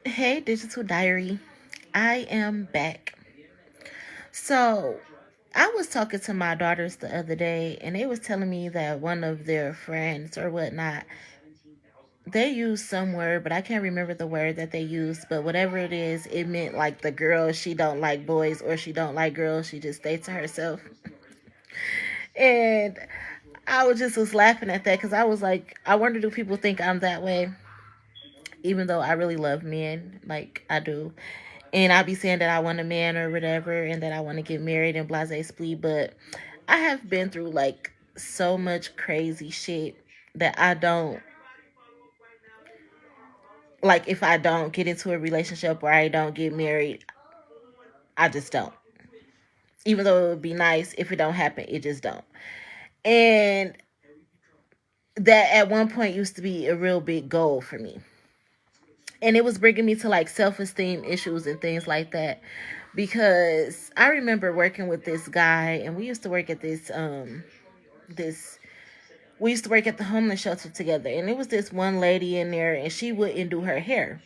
Hey, Digital Diary. I am back. So, I was talking to my daughters the other day, and they was telling me that one of their friends or whatnot, they used some word, but I can't remember the word that they used. But whatever it is, it meant like the girl, she don't like boys or she don't like girls. She just stays to herself. And I was laughing at that because I was like, I wonder do people think I'm that way, even though I really love men, like I do. And I'll be saying that I want a man or whatever and that I want to get married and blase splee. But I have been through like so much crazy shit that I don't like. If I don't get into a relationship or I don't get married, I just don't. Even though it would be nice, if it don't happen, it just don't. And that at one point used to be a real big goal for me. And it was bringing me to like self-esteem issues and things like that, because I remember working with this guy, and we used to work at this we used to work at the homeless shelter together, and it was this one lady in there, and she wouldn't do her hair.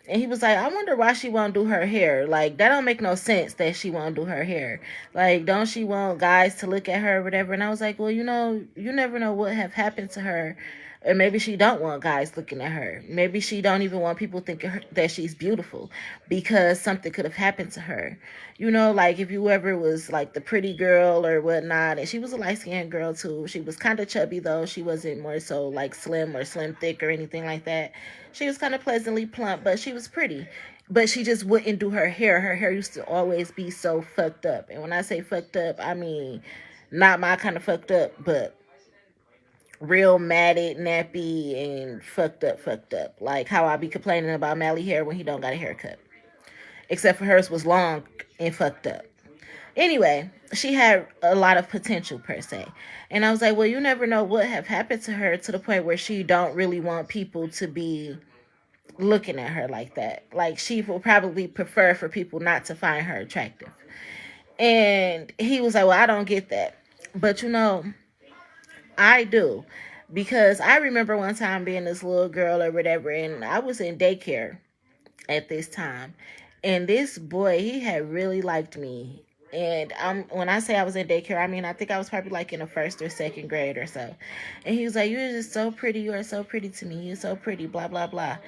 And he was like, I wonder why she won't do her hair. Like, that don't make no sense that she won't do her hair. Like, don't she want guys to look at her or whatever? And I was like, well, you never know what have happened to her. Or maybe she don't want guys looking at her. Maybe she don't even want people thinking that she's beautiful because something could have happened to her. Like if you ever was like the pretty girl or whatnot, and she was a light-skinned girl too. She was kind of chubby though. She wasn't more so like slim or slim thick or anything like that. She was kind of pleasantly plump, but she was pretty. But she just wouldn't do her hair. Her hair used to always be so fucked up. And when I say fucked up, I mean not my kind of fucked up, but real matted, nappy, and fucked up. Like how I be complaining about Mally hair when he don't got a haircut. Except for hers was long and fucked up. Anyway, she had a lot of potential per se. And I was like, well, you never know what have happened to her to the point where she don't really want people to be looking at her like that. Like she will probably prefer for people not to find her attractive. And he was like, well, I don't get that. But I do. Because I remember one time being this little girl or whatever, and I was in daycare at this time. And this boy, he had really liked me. And when I say I was in daycare, I mean I think I was probably like in the first or second grade or so. And he was like, "You're just so pretty. You are so pretty to me. You're so pretty." Blah blah blah.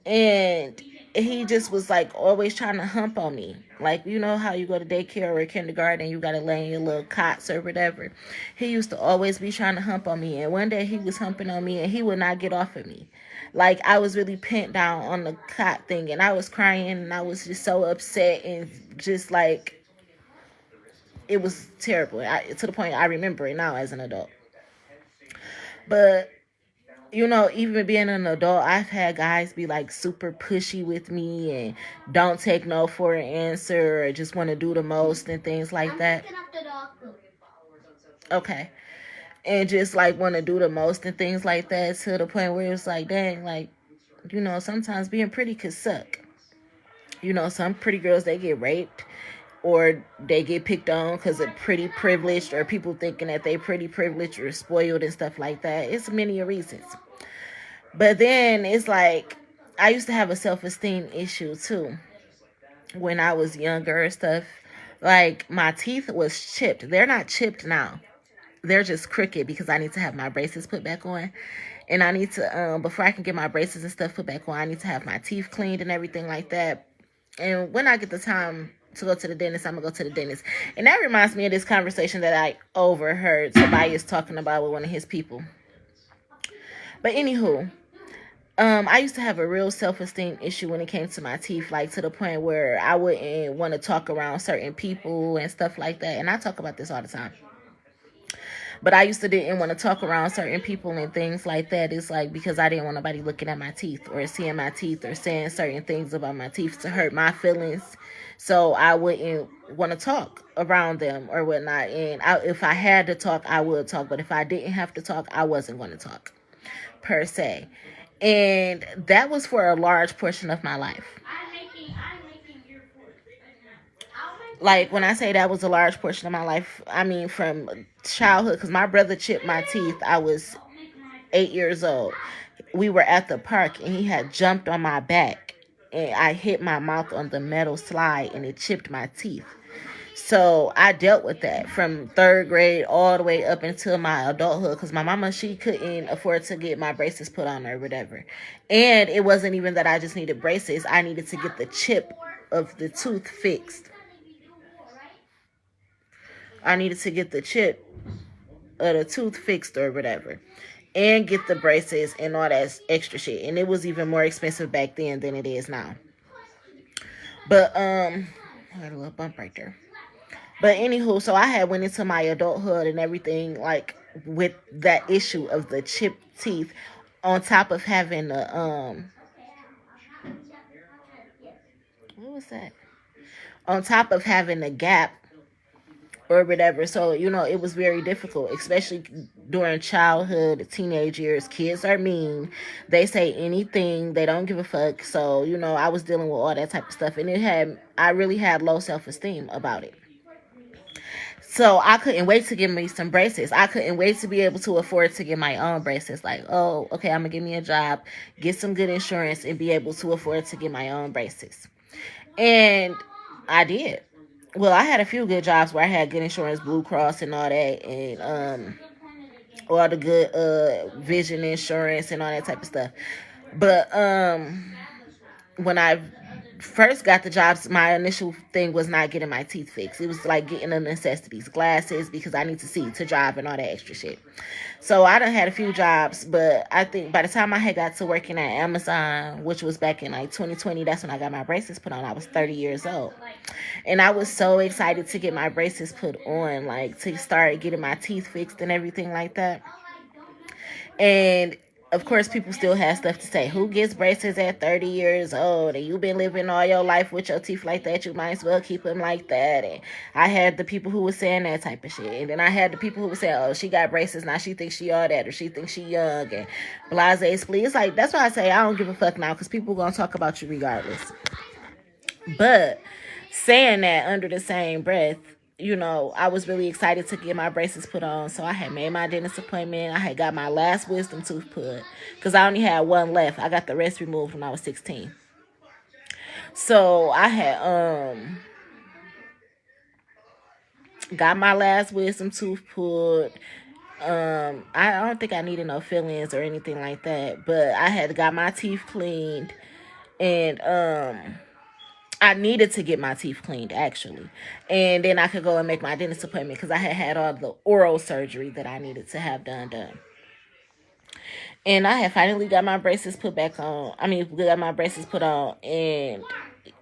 And he just was like always trying to hump on me. Like, you know how you go to daycare or kindergarten and you gotta lay in your little cots or whatever. He used to always be trying to hump on me. And one day he was humping on me and he would not get off of me. Like I was really pent down on the cot thing and I was crying and I was just so upset and just like it was terrible. To the point I remember it now as an adult. But even being an adult, I've had guys be like super pushy with me and don't take no for an answer or just want to do the most and things like that. Okay. And just like want to do the most and things like that, to the point where it's like, dang, like, sometimes being pretty could suck. Some pretty girls, they get raped or they get picked on because of pretty privileged or people thinking that they pretty privileged or spoiled and stuff like that. It's many reasons. But then it's like I used to have a self-esteem issue too when I was younger and stuff. Like my teeth was chipped. They're not chipped now. They're just crooked because I need to have my braces put back on. And I need to, before I can get my braces and stuff put back on, I need to have my teeth cleaned and everything like that. And when I get the time to go to the dentist, I'm going to go to the dentist. And that reminds me of this conversation that I overheard Tobias talking about with one of his people. But anywho, I used to have a real self-esteem issue when it came to my teeth, like to the point where I wouldn't want to talk around certain people and stuff like that. And I talk about this all the time. But I used to didn't want to talk around certain people and things like that. It's like because I didn't want nobody looking at my teeth or seeing my teeth or saying certain things about my teeth to hurt my feelings. So I wouldn't want to talk around them or whatnot. And if I had to talk, I would talk. But if I didn't have to talk, I wasn't going to talk per se. And that was for a large portion of my life. Like when I say that was a large portion of my life, I mean from childhood, because my brother chipped my teeth. I was 8 years old. We were at the park and he had jumped on my back and I hit my mouth on the metal slide and it chipped my teeth. So I dealt with that from third grade all the way up until my adulthood, because my mama, she couldn't afford to get my braces put on or whatever. And it wasn't even that I just needed braces. I needed to get the chip of the tooth fixed. I needed to get the chip of the tooth fixed or whatever, and get the braces and all that extra shit. And it was even more expensive back then than it is now. But I got a little bump right there. But anywho, so I had went into my adulthood and everything, like, with that issue of the chipped teeth, on top of having the what was that? On top of having a gap or whatever. So, it was very difficult, especially during childhood, teenage years. Kids are mean. They say anything. They don't give a fuck. So, I was dealing with all that type of stuff. And I really had low self-esteem about it. So I couldn't wait to get me some braces. I couldn't wait to be able to afford to get my own braces. Like, oh, okay, I'm going to get me a job, get some good insurance, and be able to afford to get my own braces. And I did. Well, I had a few good jobs where I had good insurance, Blue Cross and all that, and all the good vision insurance and all that type of stuff. But when I first got the jobs, my initial thing was not getting my teeth fixed. It was like getting the necessities, glasses, because I need to see to drive and all that extra shit. So I done had a few jobs, but I think by the time I had got to working at Amazon, which was back in like 2020, that's when I got my braces put on. I was 30 years old. And I was so excited to get my braces put on, like to start getting my teeth fixed and everything like that. And of course, people still have stuff to say. Who gets braces at 30 years old? And you've been living all your life with your teeth like that. You might as well keep them like that. And I had the people who were saying that type of shit. And then I had the people who were saying, oh, she got braces. Now she thinks she all that. Or she thinks she young. And blase split. It's like, that's why I say I don't give a fuck now. Because people going to talk about you regardless. But saying that under the same breath, I was really excited to get my braces put on. So I had made my dentist appointment. I had got my last wisdom tooth put because I only had one left. I got the rest removed when I was 16. So I had got my last wisdom tooth put. I don't think I needed no fillings or anything like that, but I had got my teeth cleaned, and I needed to get my teeth cleaned, actually. And then I could go and make my dentist appointment because I had all the oral surgery that I needed to have done. And I had finally got my braces put back on. Got my braces put on, and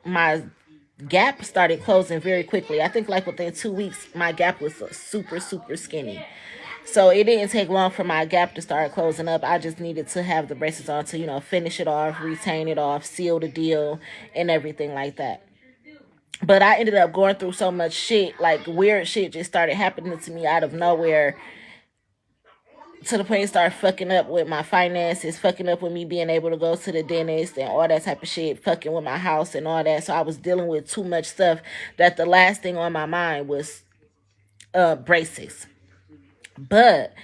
my gap started closing very quickly. I think like within 2 weeks, my gap was super, super skinny. So it didn't take long for my gap to start closing up. I just needed to have the braces on to, finish it off, retain it off, seal the deal, and everything like that. But I ended up going through so much shit, like weird shit just started happening to me out of nowhere, to the point it started fucking up with my finances, fucking up with me being able to go to the dentist and all that type of shit, fucking with my house and all that. So I was dealing with too much stuff that the last thing on my mind was braces. But,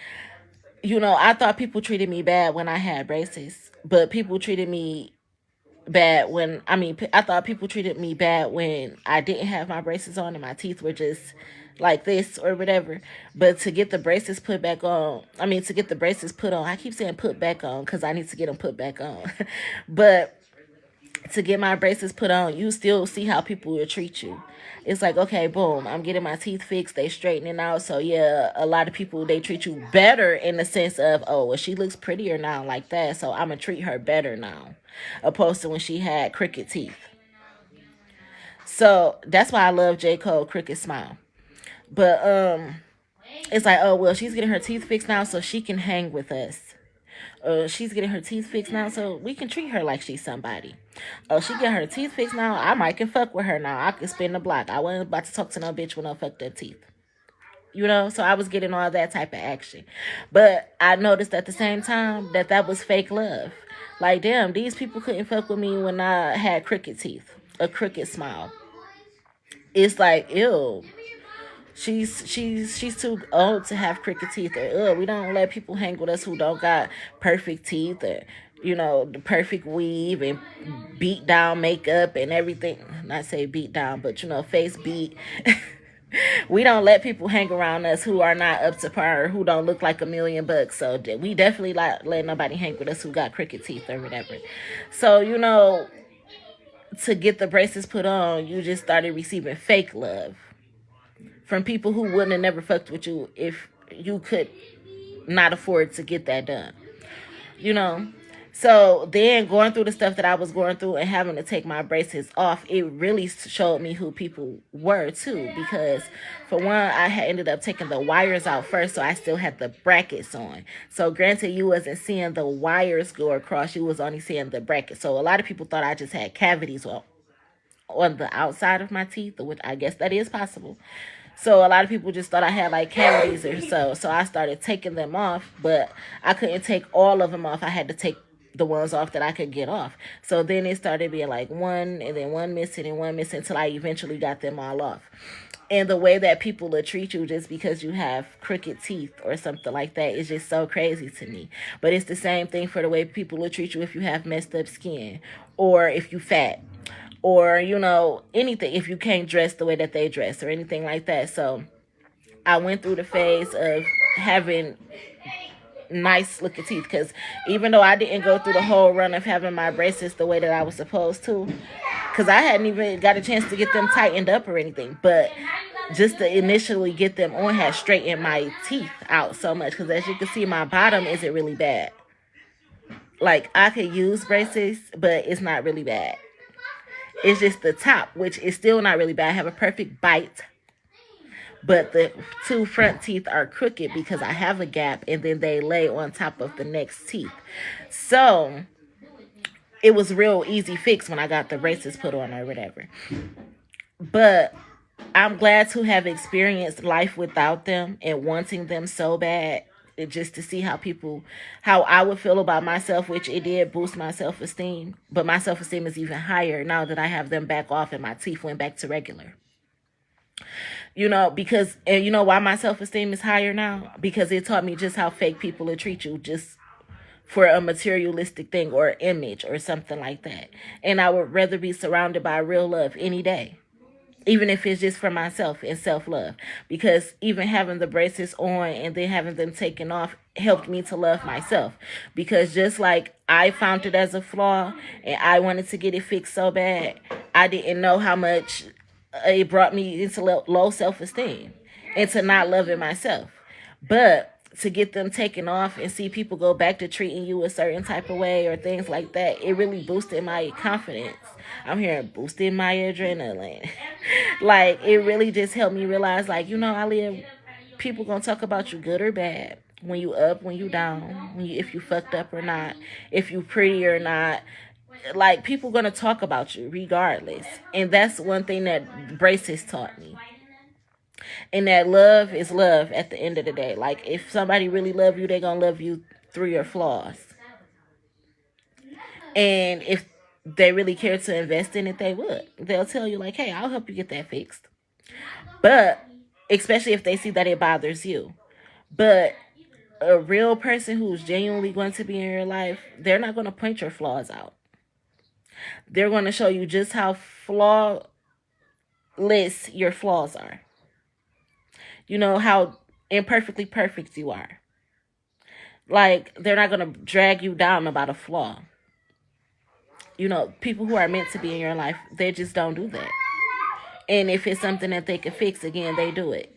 I thought people treated me bad when I had braces. But people treated me bad I thought people treated me bad when I didn't have my braces on and my teeth were just like this or whatever. But to get the braces put back on, to get the braces put on, I keep saying put back on because I need to get them put back on. But to get my braces put on, you still see how people will treat you. It's like, okay, boom, I'm getting my teeth fixed, they straightening out. So yeah, a lot of people, they treat you better in the sense of, oh, well, she looks prettier now like that, so I'm gonna treat her better now, opposed to when she had crooked teeth. So that's why I love J. Cole Crooked Smile. But it's like, oh, well, she's getting her teeth fixed now so she can hang with us. She's getting her teeth fixed now so we can treat her like she's somebody. Oh, she get her teeth fixed now, I might can fuck with her now. I can spin the block. I wasn't about to talk to no bitch with no fucked up teeth. So I was getting all that type of action. But I noticed at the same time that was fake love. Like, damn, these people couldn't fuck with me when I had crooked teeth, a crooked smile. It's like, ew. She's too old to have crooked teeth. Or, we don't let people hang with us who don't got perfect teeth. Or The perfect weave and beat down makeup and everything. Not say beat down, but face beat. We don't let people hang around us who are not up to par or who don't look like $1,000,000. So we definitely not let nobody hang with us who got crooked teeth or whatever. So, to get the braces put on, you just started receiving fake love from people who wouldn't have never fucked with you if you could not afford to get that done. you know. So then going through the stuff that I was going through and having to take my braces off, it really showed me who people were too. Because for one, I had ended up taking the wires out first, so I still had the brackets on. So granted, you wasn't seeing the wires go across, you was only seeing the brackets. So a lot of people thought I just had cavities on the outside of my teeth, which I guess that is possible. So a lot of people just thought I had like cavities or so. So I started taking them off, but I couldn't take all of them off. I had to take the ones off that I could get off. So then it started being like one and then one missing and one missing until I eventually got them all off. And the way that people will treat you just because you have crooked teeth or something like that is just so crazy to me. But it's the same thing for the way people will treat you if you have messed up skin or if you fat or anything, if you can't dress the way that they dress or anything like that. So I went through the phase of having nice looking teeth, because even though I didn't go through the whole run of having my braces the way that I was supposed to, because I hadn't even got a chance to get them tightened up or anything, but just to initially get them on had straightened my teeth out so much, because as you can see, my bottom isn't really bad. Like, I could use braces, but it's not really bad. It's just the top, which is still not really bad. I have a perfect bite, but the two front teeth are crooked because I have a gap and then they lay on top of the next teeth. So it was real easy fix when I got the braces put on or whatever. But I'm glad to have experienced life without them and wanting them so bad, just to see how I would feel about myself, which it did boost my self-esteem. But my self-esteem is even higher now that I have them back off and my teeth went back to regular. Because, and why my self-esteem is higher now? Because it taught me just how fake people will treat you just for a materialistic thing or image or something like that. And I would rather be surrounded by real love any day, even if it's just for myself and self-love. Because even having the braces on and then having them taken off helped me to love myself. Because just like I found it as a flaw and I wanted to get it fixed so bad, I didn't know how much it brought me into low self-esteem and to not loving myself. But to get them taken off and see people go back to treating you a certain type of way or things like that, it really boosted my confidence. I'm hearing boosting my adrenaline. Like, it really just helped me realize, like, Aliyah, people gonna talk about you good or bad. When you up, when you down, if you fucked up or not, if you pretty or not. Like, people gonna talk about you regardless. And that's one thing that braces taught me. And that love is love at the end of the day. Like, if somebody really love you, they gonna love you through your flaws. And if they really care to invest in it, they would. They'll tell you, like, hey, I'll help you get that fixed. But especially if they see that it bothers you. But a real person who's genuinely going to be in your life, they're not going to point your flaws out. They're going to show you just how flawless your flaws are. How imperfectly perfect you are. Like, they're not going to drag you down about a flaw. People who are meant to be in your life, they just don't do that. And if it's something that they can fix, again, they do it.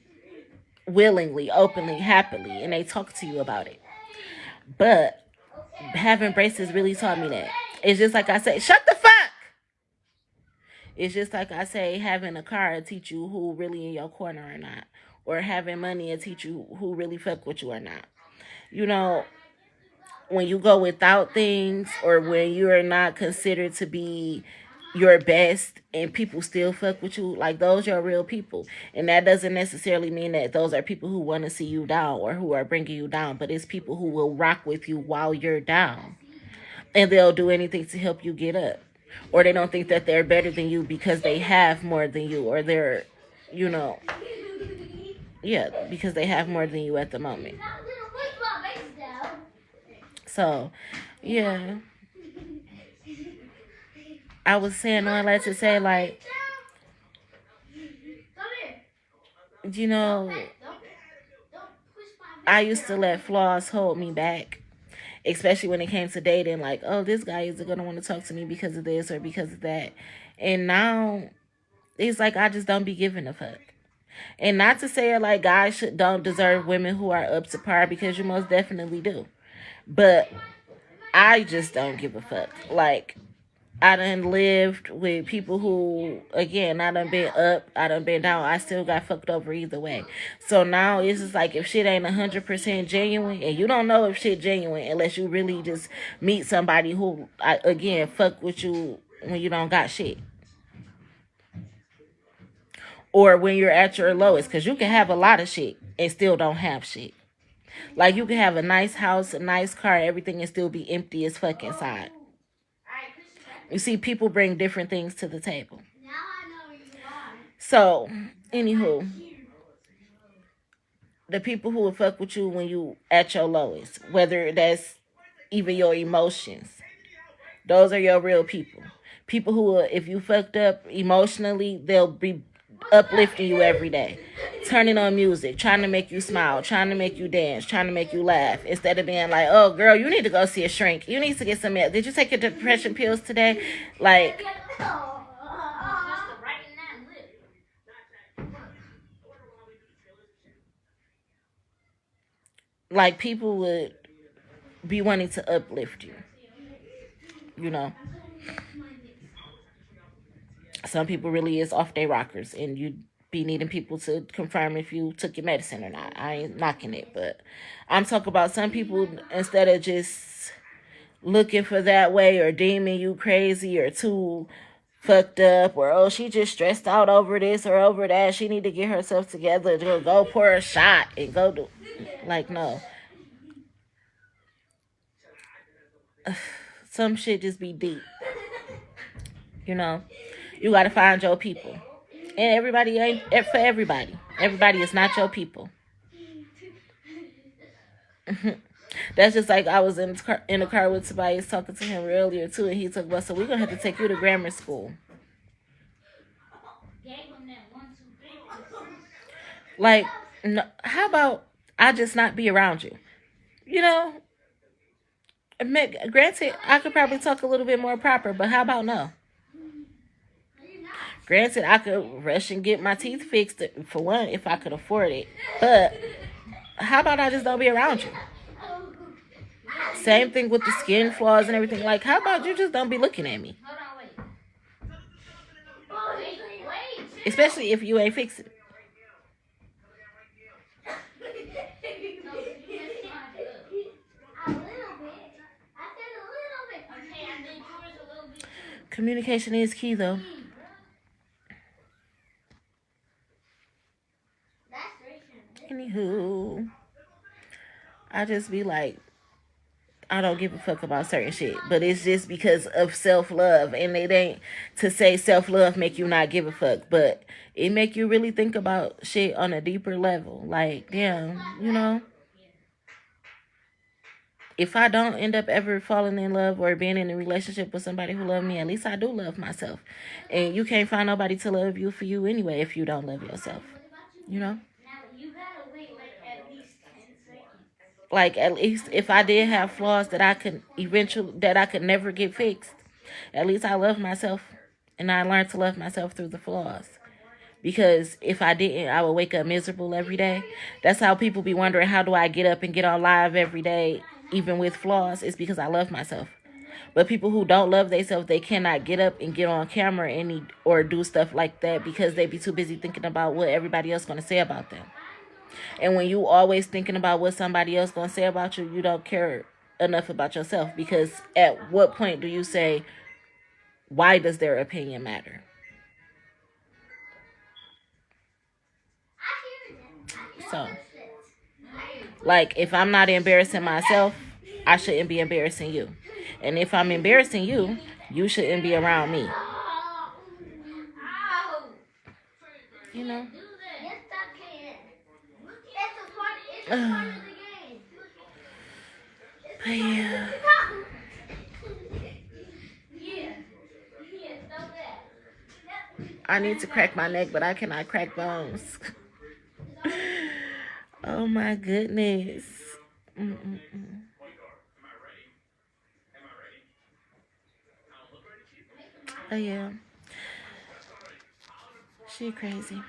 Willingly, openly, happily, and they talk to you about it. But having braces really taught me that. It's just like I say, shut the fuck! It's just like I say, having a car will teach you who really in your corner or not. Or having money will teach you who really fuck with you or not. When you go without things or when you're not considered to be your best and people still fuck with you, like, those are real people. And that doesn't necessarily mean that those are people who want to see you down or who are bringing you down, but it's people who will rock with you while you're down. And they'll do anything to help you get up. Or they don't think that they're better than you because they have more than you, or they're, because they have more than you at the moment. So Yeah. I was saying all that to say, like, you know, I used to let flaws hold me back, especially when it came to dating. Like, oh, this guy isn't going to want to talk to me because of this or because of that. And now it's like I just don't be giving a fuck. And not to say like guys don't deserve women who are up to par, because you most definitely do. But I just don't give a fuck. Like, I done lived with people who, again, I done been up, I done been down. I still got fucked over either way. So now it's just like, if shit ain't 100% genuine, and you don't know if shit genuine unless you really just meet somebody who, again, fuck with you when you don't got shit. Or when you're at your lowest, because you can have a lot of shit and still don't have shit. Like, you can have a nice house, a nice car, everything, and still be empty as fuck inside. You see, people bring different things to the table. So, anywho, the people who will fuck with you when you at your lowest, whether that's even your emotions, those are your real people. People who will, if you fucked up emotionally, they'll be uplifting you every day, turning on music, trying to make you smile, trying to make you dance, trying to make you laugh, instead of being like, oh girl, you need to go see a shrink, you need to get some help, did you take your depression pills today? Like people would be wanting to uplift you, you know. Some people really is off their rockers, and you be needing people to confirm if you took your medicine or not. I ain't knocking it, but I'm talking about some people, instead of just looking for that way or deeming you crazy or too fucked up, or oh, she just stressed out over this or over that, she need to get herself together to go pour a shot and go do, like, no. Some shit just be deep, you know. You gotta find your people, and everybody ain't for everybody. Everybody is not your people. That's just like I was in the car with Tobias talking to him earlier too, and he talked about, so we're gonna have to take you to grammar school. Like, no, how about I just not be around you? You know, granted, I could probably talk a little bit more proper, but how about no? Granted, I could rush and get my teeth fixed for one if I could afford it, but how about I just don't be around you? Same thing with the skin flaws and everything. Like, how about you just don't be looking at me? Especially if you ain't fixing it. Communication is key, though. Anywho, I just be like, I don't give a fuck about certain shit, but it's just because of self love, and it ain't to say self love make you not give a fuck, but it make you really think about shit on a deeper level. Like, damn, you know, if I don't end up ever falling in love or being in a relationship with somebody who love me, at least I do love myself, and you can't find nobody to love you for you anyway if you don't love yourself, you know. Like, at least if I did have flaws that I could eventually, that I could never get fixed, at least I love myself, and I learned to love myself through the flaws. Because if I didn't, I would wake up miserable every day. That's how people be wondering, how do I get up and get on live every day even with flaws? It's because I love myself. But people who don't love themselves, they cannot get up and get on camera or do stuff like that, because they be too busy thinking about what everybody else gonna say about them. And when you always thinking about what somebody else gonna say about you, you don't care enough about yourself. Because at what point do you say, why does their opinion matter? So, like, if I'm not embarrassing myself, I shouldn't be embarrassing you. And if I'm embarrassing you, you shouldn't be around me. You know? But yeah. I need to crack my neck, but I cannot crack bones. Oh my goodness. Mm-mm-mm. Oh yeah, she crazy.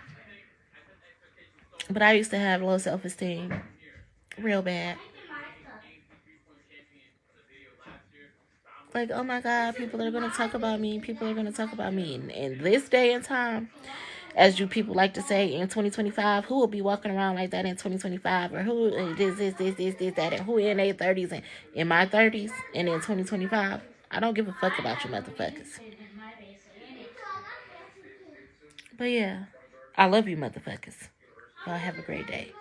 But I used to have low self-esteem, real bad. Like, oh my God, people are gonna talk about me. People are gonna talk about me. In this day and time, as you people like to say, in 2025, who will be walking around like that in 2025, or who this, that, and who in their 30s and in my 30s and in 2025? I don't give a fuck about you motherfuckers. But yeah, I love you motherfuckers. Y'all have a great day.